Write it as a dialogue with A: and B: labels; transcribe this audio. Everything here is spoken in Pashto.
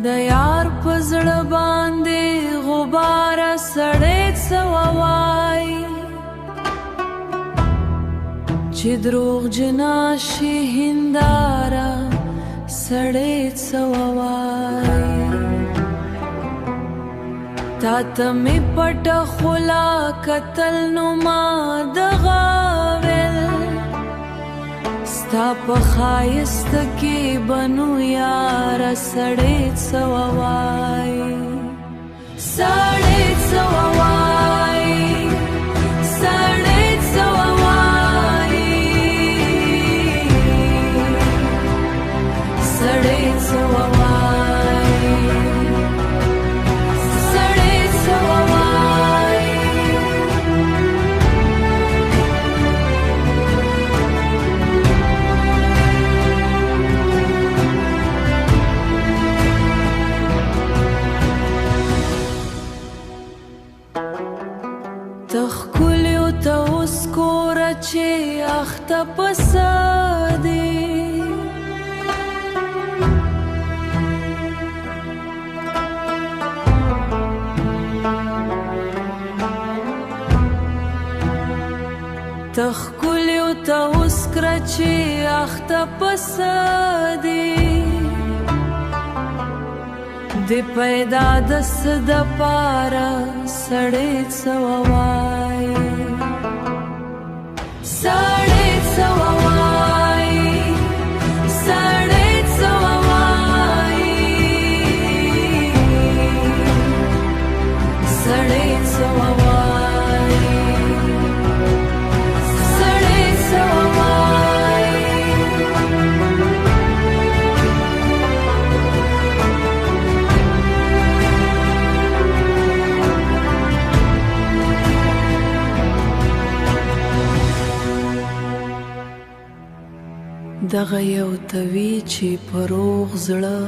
A: د یار په زړه باندې غباره سړی څه ووایي چې دروغجنه شي هنداره سړی څه ووایي تا ته مې پټه خوله کتل نو ما دغه ویل ستا په ښایست کې بنو یاره سړی څه ووایي سړی څه ووایي سړی څه ووایي سړی څه ووایي سړی څه ووایي تخکلیو ته اوس کوره چې اخته پسه دی تخکلیو ته اوس کره چې اخته پسه دی د پیدا د څه دپاره سړی څه ووایي سړی څه ووایي سړی څه ووایي سړی څه ووایي سړی څه ووایي دغه یو ته وي چې په روغ زړه